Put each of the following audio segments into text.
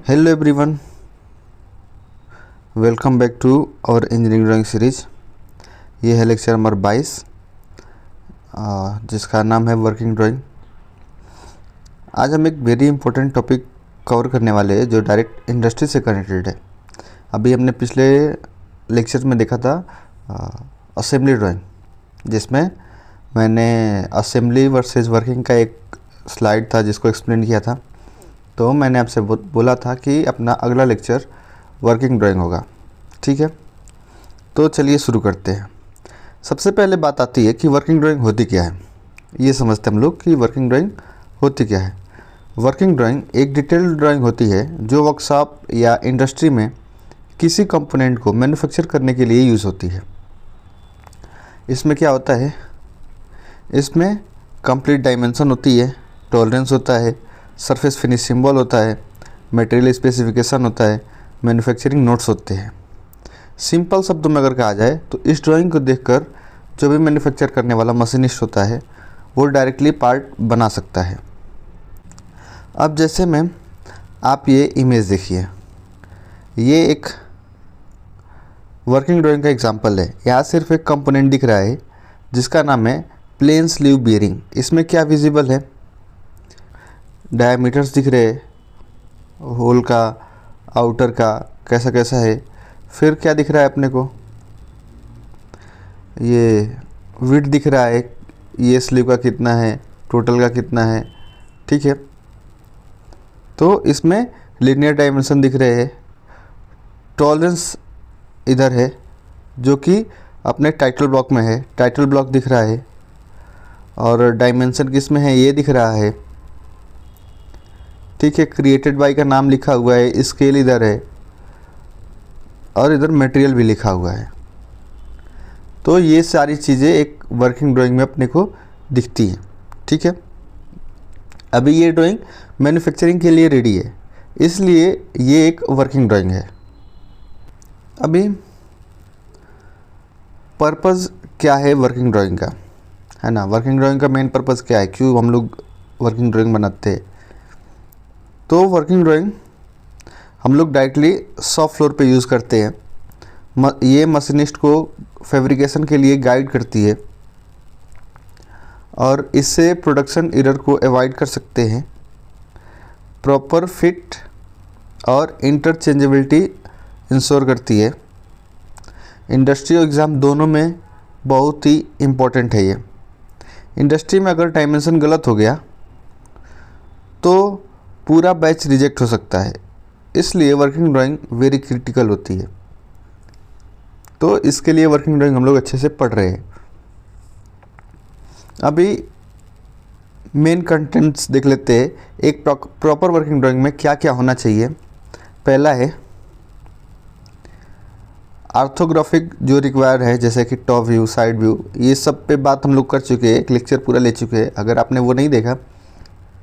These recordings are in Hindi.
Hello everyone, welcome back to our engineering drawing series. ये है लेक्चर नंबर 22 जिसका नाम है वर्किंग ड्राइंग। आज हम एक वेरी इंपॉर्टेंट टॉपिक कवर करने वाले हैं जो डायरेक्ट इंडस्ट्री से कनेक्टेड है। अभी हमने पिछले लेक्चर में देखा था असेंबली ड्राइंग, जिसमें मैंने असेंबली वर्सेस वर्किंग का एक स्लाइड था जिसको एक्सप्लेन किया था। तो मैंने आपसे बोला था कि अपना अगला लेक्चर वर्किंग ड्राइंग होगा। ठीक है, तो चलिए शुरू करते हैं। सबसे पहले बात आती है कि वर्किंग ड्राइंग होती क्या है। ये समझते हम लोग कि वर्किंग ड्राइंग होती क्या है। वर्किंग ड्राइंग एक डिटेल्ड ड्राइंग होती है जो वर्कशॉप या इंडस्ट्री में किसी कंपोनेंट को मैन्युफैक्चर करने के लिए यूज़ होती है। इसमें क्या होता है, इसमें कंप्लीट डायमेंशन होती है, टॉलरेंस होता है, सरफेस फिनिश सिंबल होता है, मटेरियल स्पेसिफिकेशन होता है, मैन्युफैक्चरिंग नोट्स होते हैं। सिंपल शब्दों में अगर कहा जाए तो इस ड्राइंग को देखकर जो भी मैन्युफैक्चर करने वाला मशीनिस्ट होता है वो डायरेक्टली पार्ट बना सकता है। अब जैसे में आप ये इमेज देखिए, ये एक वर्किंग ड्राइंग का एग्जांपल है। यहाँ सिर्फ एक कंपोनेंट दिख रहा है जिसका नाम है प्लेन स्लीव बियरिंग। इसमें क्या विजिबल है, डायमीटर्स दिख रहे, होल का, आउटर का कैसा कैसा है। फिर क्या दिख रहा है अपने को, ये विड्थ दिख रहा है, ये स्लीव का कितना है, टोटल का कितना है। ठीक है, तो इसमें लीनियर डायमेंशन दिख रहे हैं, टॉलरेंस इधर है जो कि अपने टाइटल ब्लॉक में है, टाइटल ब्लॉक दिख रहा है, और डायमेंशन किस में है ये दिख रहा है। ठीक है, क्रिएटेड बाय का नाम लिखा हुआ है, स्केल इधर है, और इधर मटेरियल भी लिखा हुआ है। तो ये सारी चीज़ें एक वर्किंग ड्राइंग में अपने को दिखती हैं। ठीक है, अभी ये ड्राइंग मैन्युफैक्चरिंग के लिए रेडी है, इसलिए ये एक वर्किंग ड्राइंग है। अभी पर्पज़ क्या है वर्किंग ड्राइंग का, है ना। वर्किंग ड्राइंग का मेन पर्पज़ क्या है, क्यों हम लोग वर्किंग ड्राइंग बनाते हैं। तो वर्किंग ड्राइंग हम लोग डायरेक्टली शॉप फ्लोर पे यूज़ करते हैं। ये मशीनिस्ट को फैब्रिकेशन के लिए गाइड करती है और इससे प्रोडक्शन एरर को अवॉइड कर सकते हैं। प्रॉपर फिट और इंटरचेंजेबिलिटी इंश्योर करती है। इंडस्ट्री और एग्ज़ाम दोनों में बहुत ही इम्पोर्टेंट है ये। इंडस्ट्री में अगर डायमेंशन गलत हो गया तो पूरा बैच रिजेक्ट हो सकता है, इसलिए वर्किंग ड्राइंग वेरी क्रिटिकल होती है। तो इसके लिए वर्किंग ड्राइंग हम लोग अच्छे से पढ़ रहे हैं। अभी मेन कंटेंट्स देख लेते हैं। एक प्रॉपर वर्किंग ड्राइंग में क्या क्या होना चाहिए। पहला है ऑर्थोग्राफिक जो रिक्वायर है, जैसे कि टॉप व्यू, साइड व्यू, ये सब पे बात हम लोग कर चुके हैं, एक लेक्चर पूरा ले चुके हैं। अगर आपने वो नहीं देखा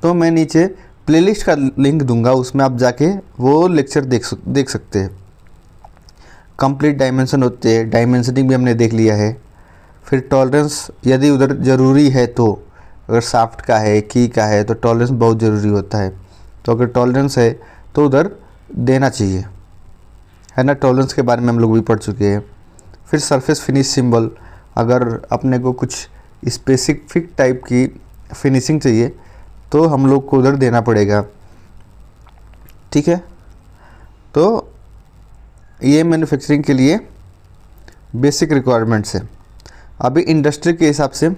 तो मैं नीचे प्लेलिस्ट का लिंक दूंगा, उसमें आप जाके वो लेक्चर देख सकते हैं। कंप्लीट डायमेंशन होते हैं, डायमेंशनिंग भी हमने देख लिया है। फिर टॉलरेंस यदि उधर ज़रूरी है तो, अगर शाफ्ट का है, की का है, तो टॉलरेंस बहुत ज़रूरी होता है। तो अगर टॉलरेंस है तो उधर देना चाहिए, है ना। टॉलरेंस के बारे में हम लोग भी पढ़ चुके हैं। फिर सरफेस फिनिश सिंबल, अगर अपने को कुछ स्पेसिफिक टाइप की फिनिशिंग चाहिए तो हम लोग को उधर देना पड़ेगा। ठीक है, तो ये मैन्युफैक्चरिंग के लिए बेसिक रिक्वायरमेंट्स है। अभी इंडस्ट्री के हिसाब से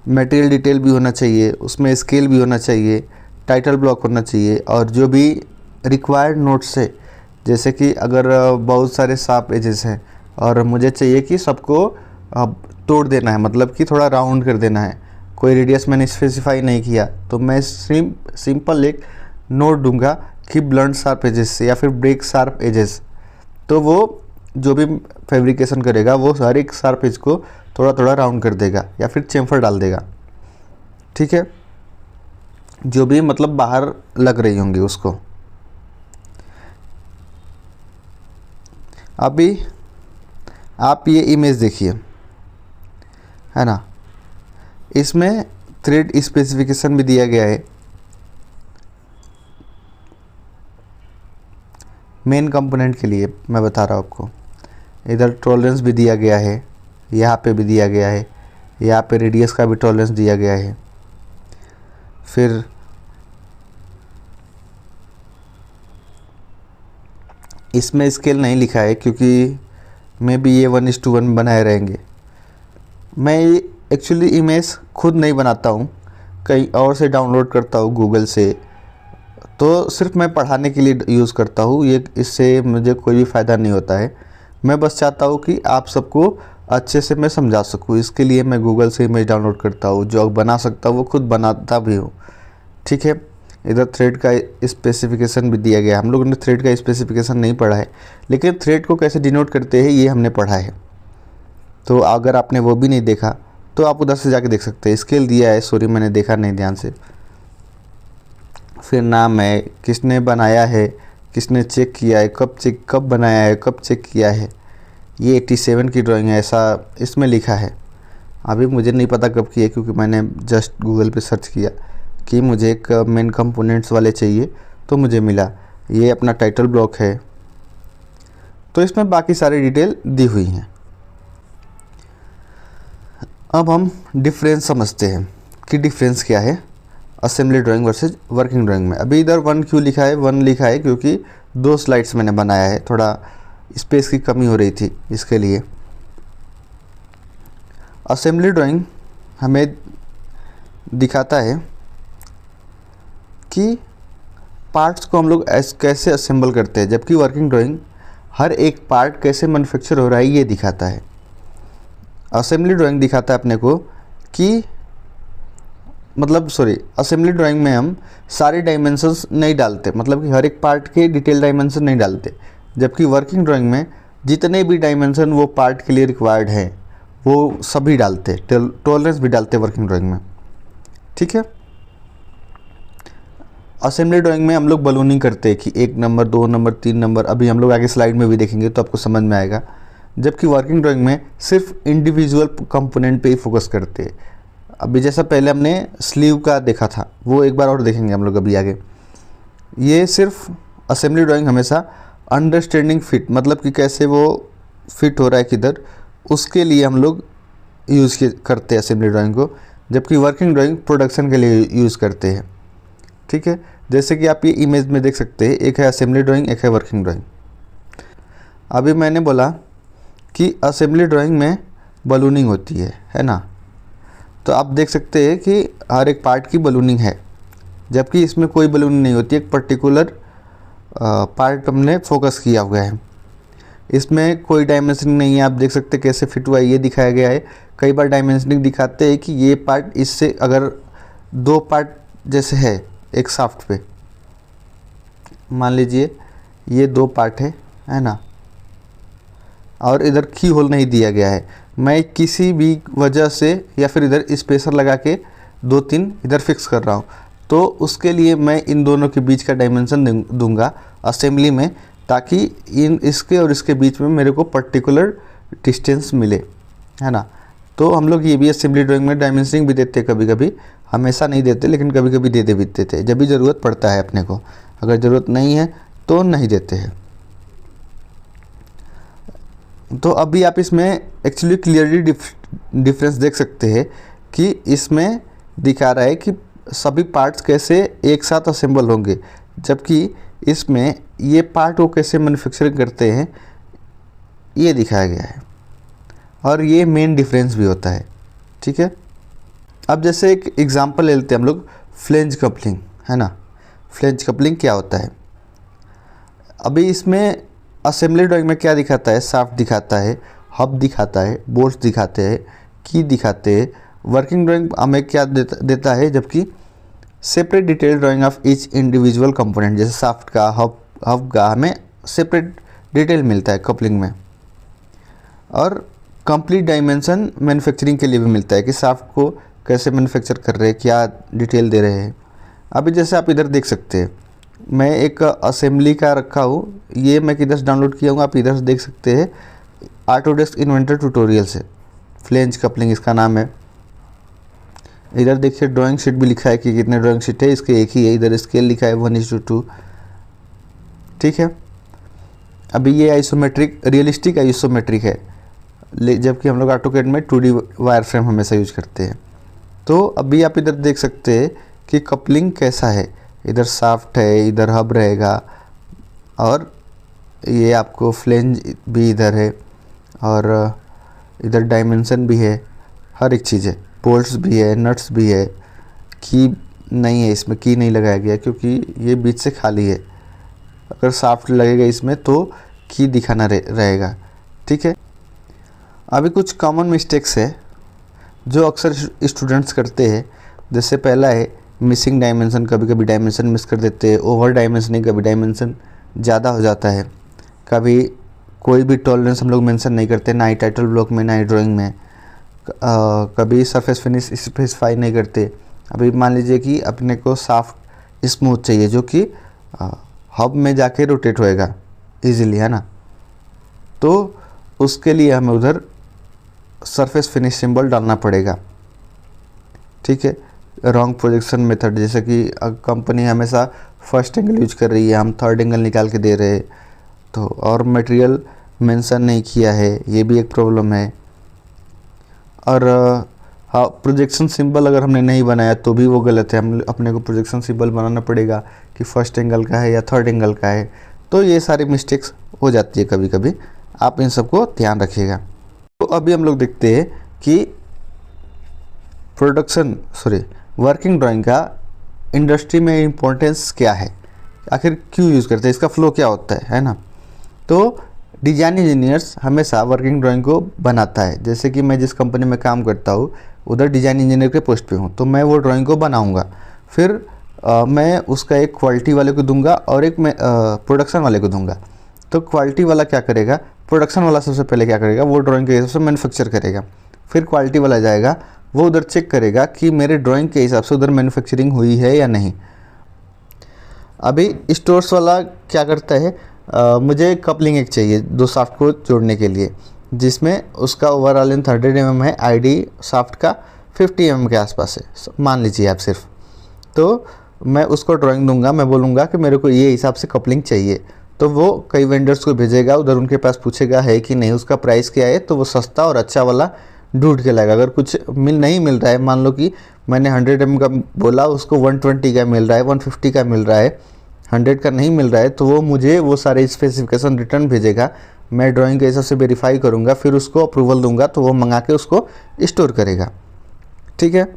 मटेरियल डिटेल भी होना चाहिए, उसमें स्केल भी होना चाहिए, टाइटल ब्लॉक होना चाहिए, और जो भी रिक्वायर्ड नोट्स है, जैसे कि अगर बहुत सारे शार्प एजेस हैं और मुझे चाहिए कि सबको तोड़ देना है, मतलब कि थोड़ा राउंड कर देना है, कोई रेडियस मैंने स्पेसिफाई नहीं किया, तो मैं सिंपल एक नोट दूंगा कि ब्लंट शार्प एजेस या फिर ब्रेक शार्प एजेस। तो वो जो भी फैब्रिकेशन करेगा वो हर एक शार्प एज को थोड़ा थोड़ा राउंड कर देगा या फिर चेम्फर डाल देगा। ठीक है, जो भी मतलब बाहर लग रही होंगी उसको। अभी आप ये इमेज देखिए, है ना, इसमें थ्रेड स्पेसिफिकेशन भी दिया गया है। मेन कंपोनेंट के लिए मैं बता रहा हूँ आपको। इधर टॉलरेंस भी दिया गया है, यहाँ पे भी दिया गया है, यहाँ पे रेडियस का भी टॉलरेंस दिया गया है। फिर इसमें स्केल नहीं लिखा है क्योंकि मे बी ये 1:1 बनाए रहेंगे। मैं एक्चुअली इमेज खुद नहीं बनाता हूँ, कहीं और से डाउनलोड करता हूँ गूगल से, तो सिर्फ मैं पढ़ाने के लिए यूज़ करता हूँ। ये इससे मुझे कोई भी फ़ायदा नहीं होता है। मैं बस चाहता हूँ कि आप सबको अच्छे से मैं समझा सकूँ, इसके लिए मैं गूगल से इमेज डाउनलोड करता हूँ। जो बना सकता हूँ वो खुद बनाता भी हूँ, ठीक है। इधर थ्रेड का स्पेसिफिकेशन भी दिया गया है। हम लोगों ने थ्रेड का स्पेसिफिकेशन नहीं पढ़ा है, लेकिन थ्रेड को कैसे डिनोट करते हैं ये हमने पढ़ा है। तो अगर आपने वो भी नहीं देखा तो आप उधर से जाके देख सकते हैं। स्केल दिया है, सॉरी मैंने देखा नहीं ध्यान से। फिर नाम है, किसने बनाया है, किसने चेक किया है, कब बनाया है, कब चेक किया है। ये 87 की ड्राइंग है, ऐसा इसमें लिखा है। अभी मुझे नहीं पता कब की है क्योंकि मैंने जस्ट गूगल पे सर्च किया कि मुझे एक मेन कंपोनेंट्स वाले चाहिए तो मुझे मिला। ये अपना टाइटल ब्लॉक है, तो इसमें बाकी सारी डिटेल दी हुई हैं। अब हम डिफरेंस समझते हैं कि डिफरेंस क्या है assembly drawing versus working drawing में। अभी इधर 1 क्यों लिखा है, 1 लिखा है क्योंकि 2 स्लाइड्स मैंने बनाया है, थोड़ा स्पेस की कमी हो रही थी इसके लिए। असेंबली ड्राइंग हमें दिखाता है कि पार्ट्स को हम लोग कैसे असेंबल करते हैं, जबकि वर्किंग ड्राइंग हर एक पार्ट कैसे मैन्युफैक्चर हो रहा है ये दिखाता है। असेंबली ड्राइंग दिखाता है अपने को कि असेंबली ड्राइंग में हम सारे डायमेंशंस नहीं डालते, मतलब कि हर एक पार्ट के डिटेल डायमेंशन नहीं डालते, जबकि वर्किंग ड्राइंग में जितने भी डायमेंशन वो पार्ट के लिए रिक्वायर्ड है वो सभी डालते, टॉलरेंस भी डालते वर्किंग ड्राइंग में, ठीक है। असेंबली ड्राइंग में हम लोग बलूनिंग करते हैं कि 1 नंबर, 2 नंबर, 3 नंबर, अभी हम लोग आगे स्लाइड में भी देखेंगे तो आपको समझ में आएगा। जबकि वर्किंग ड्राइंग में सिर्फ इंडिविजुअल कंपोनेंट पे ही फोकस करते हैं। अभी जैसा पहले हमने स्लीव का देखा था वो एक बार और देखेंगे हम लोग अभी आगे। ये सिर्फ असेंबली ड्राइंग हमेशा अंडरस्टैंडिंग फिट, मतलब कि कैसे वो फिट हो रहा है किधर, उसके लिए हम लोग यूज़ करते हैं असेंबली ड्राइंग को, जबकि वर्किंग ड्राइंग प्रोडक्शन के लिए यूज़ करते हैं, ठीक है। जैसे कि आप ये इमेज में देख सकते हैं, एक है असेंबली ड्राइंग, एक है वर्किंग ड्राइंग। अभी मैंने बोला कि असेंबली ड्राइंग में बलूनिंग होती है ना, तो आप देख सकते हैं कि हर एक पार्ट की बलूनिंग है, जबकि इसमें कोई बलूनिंग नहीं होती। एक पर्टिकुलर पार्ट हमने फोकस किया हुआ है, इसमें कोई डायमेंशनिंग नहीं है। आप देख सकते हैं कैसे फिट हुआ है ये दिखाया गया है। कई बार डायमेंशनिंग दिखाते हैं कि ये पार्ट इससे, अगर 2 पार्ट जैसे है एक शाफ्ट पे, मान लीजिए ये 2 पार्ट है ना, और इधर की होल नहीं दिया गया है, मैं किसी भी वजह से या फिर इधर स्पेसर लगा के 2-3 इधर फिक्स कर रहा हूँ, तो उसके लिए मैं इन दोनों के बीच का डायमेंशन दूंगा असेंबली में, ताकि इसके और इसके बीच में मेरे को पर्टिकुलर डिस्टेंस मिले, है ना। तो हम लोग ये भी असेंबली ड्राइंग में डायमेंशनिंग भी देते हैं कभी कभी, हमेशा नहीं देते लेकिन कभी कभी दे भी देते हैं जब भी ज़रूरत पड़ता है अपने को। अगर ज़रूरत नहीं है तो नहीं देते हैं। तो अभी आप इसमें एक्चुअली क्लियरली डिफरेंस देख सकते हैं कि इसमें दिखा रहा है कि सभी पार्ट्स कैसे एक साथ असेंबल होंगे, जबकि इसमें ये पार्ट को कैसे मैन्युफैक्चरिंग करते हैं ये दिखाया गया है, और ये मेन डिफरेंस भी होता है, ठीक है। अब जैसे एक एग्जांपल ले लेते हैं हम लोग, फ्लेंज कपलिंग, है ना। फ्लेंज कपलिंग क्या होता है, अभी इसमें असेंबली ड्राइंग में क्या दिखाता है, शाफ्ट दिखाता है, हब दिखाता है, बोल्ट्स दिखाते हैं, की दिखाते हैं। वर्किंग ड्राइंग हमें क्या देता है, जबकि separate detail drying of each individual component, जैसे शाफ्ट का, हब का हमें सेपरेट डिटेल मिलता है कपलिंग में, और कंप्लीट डायमेंशन मैन्युफैक्चरिंग के लिए भी मिलता है कि शाफ्ट को कैसे मैन्युफैक्चर कर रहे हैं, क्या डिटेल दे रहे हैं। अभी जैसे आप इधर देख सकते हैं, मैं एक असेंबली का रखा हूँ, ये मैं किधर से डाउनलोड किया हूँ आप इधर से देख सकते हैं, ऑटोडेस्क इन्वेंटर ट्यूटोरियल से। फ्लेंज कपलिंग इसका नाम है। इधर देखिए ड्राइंग शीट भी लिखा है कि कितने ड्राइंग शीट है, इसके एक ही है। इधर स्केल लिखा है 1:2, ठीक है। अभी ये आइसोमेट्रिक रियलिस्टिक आइसोमेट्रिक है, जबकि हम लोग ऑटोकैड में 2D वायर फ्रेम हमेशा यूज करते हैं। तो अभी आप इधर देख सकते हैं कि कपलिंग कैसा है, इधर शाफ्ट है, इधर हब रहेगा, और ये आपको फ्लेंज भी इधर है, और इधर डायमेंशन भी है, हर एक चीज़ है, बोल्ट्स भी है, नट्स भी है। की नहीं है, इसमें की नहीं लगाया गया क्योंकि ये बीच से खाली है। अगर शाफ्ट लगेगा इसमें तो की दिखाना रहेगा, ठीक है। अभी कुछ कॉमन मिस्टेक्स है जो अक्सर स्टूडेंट्स करते हैं। जैसे पहला है मिसिंग डायमेंशन, कभी कभी डायमेंशन मिस कर देते हैं, ओवर डायमेंशनिंग, कभी डायमेंशन ज़्यादा हो जाता है, कभी कोई भी टॉलरेंस हम लोग मेंशन नहीं करते, ना ही टाइटल ब्लॉक में, ना ही ड्राइंग में। कभी सरफेस फिनिश स्पेसिफाई नहीं करते। अभी मान लीजिए कि अपने को सॉफ्ट स्मूथ चाहिए जो कि हब में जाके रोटेट होएगा इजीली, है ना, तो उसके लिए हमें उधर सरफेस फिनिश सिंबल डालना पड़ेगा, ठीक है। रॉन्ग प्रोजेक्शन मेथड, जैसे कि कंपनी हमेशा फर्स्ट एंगल यूज कर रही है, हम थर्ड एंगल निकाल के दे रहे हैं, तो और मटेरियल मेंशन नहीं किया है, ये भी एक प्रॉब्लम है। और हाँ, प्रोजेक्शन सिंबल अगर हमने नहीं बनाया तो भी वो गलत है। हम अपने को प्रोजेक्शन सिंबल बनाना पड़ेगा कि फर्स्ट एंगल का है या थर्ड एंगल का है। तो ये सारी मिस्टेक्स हो जाती है कभी कभी, आप इन सबको ध्यान रखिएगा। तो अभी हम लोग देखते हैं कि वर्किंग ड्राइंग का इंडस्ट्री में इम्पोर्टेंस क्या है, आखिर क्यों यूज़ करते हैं, इसका फ्लो क्या होता है ना। तो डिजाइन इंजीनियर्स हमेशा वर्किंग ड्राइंग को बनाता है। जैसे कि मैं जिस कंपनी में काम करता हूँ उधर डिजाइन इंजीनियर के पोस्ट पे हूँ, तो मैं वो ड्राइंग को बनाऊँगा, फिर मैं उसका एक क्वालिटी वाले को दूंगा और एक मैं प्रोडक्शन वाले को दूंगा। तो क्वालिटी वाला क्या करेगा, प्रोडक्शन वाला सबसे पहले क्या करेगा, वो ड्राइंग के हिसाब से मैन्युफैक्चर करेगा। फिर क्वालिटी वाला जाएगा, वो उधर चेक करेगा कि मेरे ड्राइंग के हिसाब से उधर मैन्युफैक्चरिंग हुई है या नहीं। अभी स्टोर्स वाला क्या करता है, मुझे कपलिंग एक चाहिए दो शाफ्ट को जोड़ने के लिए, जिसमें उसका ओवरऑल लेंथ 100 mm है, आईडी शाफ्ट का 50 mm के आसपास है, मान लीजिए आप सिर्फ। तो मैं उसको ड्राइंग दूंगा, मैं बोलूँगा कि मेरे को ये हिसाब से कपलिंग चाहिए, तो वो कई वेंडर्स को भेजेगा, उधर उनके पास पूछेगा है कि नहीं, उसका प्राइस क्या है, तो वो सस्ता और अच्छा वाला ढूंढ के लाएगा। अगर कुछ नहीं मिल रहा है, मान लो कि मैंने 100 mm का बोला, उसको 120 का मिल रहा है, 150 का मिल रहा है, 100 का नहीं मिल रहा है, तो वो मुझे वो सारे स्पेसिफिकेशन रिटर्न भेजेगा। मैं ड्राइंग के हिसाब से वेरीफाई करूँगा, फिर उसको अप्रूवल दूंगा, तो वो मंगा के उसको स्टोर करेगा, ठीक है।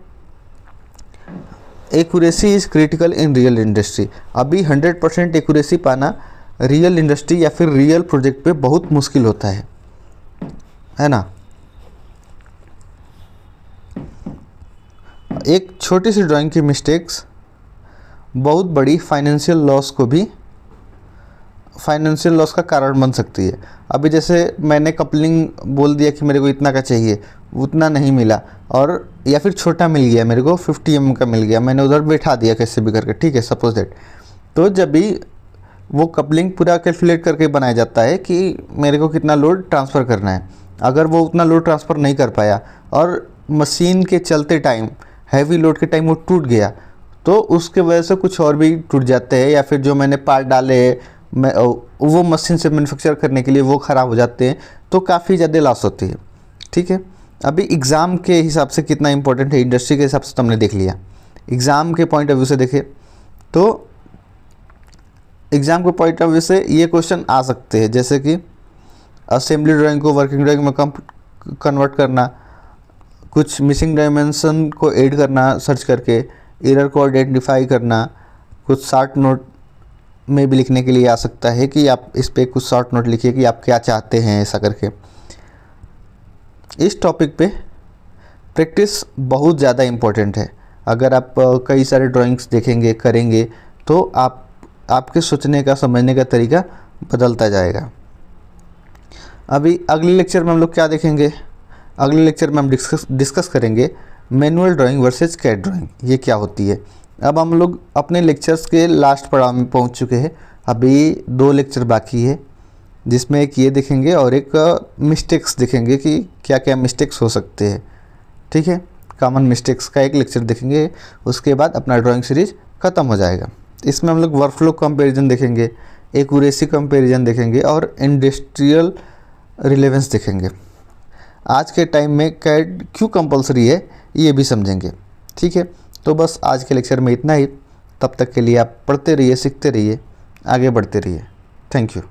Accuracy is critical in real industry. अभी 100% एक्यूरेसी पाना रियल इंडस्ट्री या फिर रियल प्रोजेक्ट पे बहुत मुश्किल होता है ना। एक छोटी सी ड्राइंग की मिस्टेक्स बहुत बड़ी फाइनेंशियल लॉस का कारण बन सकती है। अभी जैसे मैंने कपलिंग बोल दिया कि मेरे को इतना का चाहिए, उतना नहीं मिला, और या फिर छोटा मिल गया, मेरे को 50 mm का मिल गया, मैंने उधर बैठा दिया कैसे भी करके, ठीक है, सपोज दैट। तो जब भी वो कपलिंग पूरा कैलकुलेट करके बनाया जाता है कि मेरे को कितना लोड ट्रांसफ़र करना है, अगर वो उतना लोड ट्रांसफ़र नहीं कर पाया और मशीन के चलते टाइम, हैवी लोड के टाइम वो टूट गया, तो उसके वजह से कुछ और भी टूट जाते हैं, या फिर जो मैंने पार्ट डाले वो मशीन से मैन्युफैक्चर करने के लिए वो ख़राब हो जाते हैं, तो काफ़ी ज़्यादा लॉस होती है, ठीक है। अभी एग्ज़ाम के हिसाब से कितना इंपॉर्टेंट है, इंडस्ट्री के हिसाब से तो हमने देख लिया। एग्ज़ाम के पॉइंट ऑफ व्यू से देखें तो एग्ज़ाम के पॉइंट ऑफ व्यू से ये क्वेश्चन आ सकते हैं, जैसे कि असेंबली ड्राइंग को वर्किंग ड्राइंग में कन्वर्ट करना, कुछ मिसिंग डायमेंशन को ऐड करना सर्च करके, एरर को आइडेंटिफाई करना, कुछ शॉर्ट नोट में भी लिखने के लिए आ सकता है कि आप इस पे कुछ शॉर्ट नोट लिखिए कि आप क्या चाहते हैं, ऐसा करके। इस टॉपिक पे प्रैक्टिस बहुत ज़्यादा इम्पोर्टेंट है। अगर आप कई सारे ड्राइंग्स देखेंगे, करेंगे, तो आपके सोचने का, समझने का तरीका बदलता जाएगा। अभी अगले लेक्चर में हम लोग क्या देखेंगे, अगले लेक्चर में हम डिस्कस करेंगे manual drawing versus CAD drawing, ये क्या होती है। अब हम लोग अपने लेक्चर्स के लास्ट पड़ाव में पहुंच चुके हैं, अभी 2 लेक्चर बाकी है, जिसमें एक ये देखेंगे और एक मिस्टेक्स देखेंगे कि क्या क्या मिस्टेक्स हो सकते हैं, ठीक है। कॉमन मिस्टेक्स का एक लेक्चर देखेंगे, उसके बाद अपना ड्राइंग सीरीज ख़त्म हो जाएगा। इसमें हम लोग वर्कफ्लो कंपैरिजन देखेंगे एक्यूरेसी कंपैरिजन देखेंगे और इंडस्ट्रियल रिलेवेंस देखेंगे। आज के टाइम में कैड क्यों कंपलसरी है ये भी समझेंगे। ठीक है, तो बस आज के लेक्चर में इतना ही। तब तक के लिए आप पढ़ते रहिए, सीखते रहिए, आगे बढ़ते रहिए। Thank you.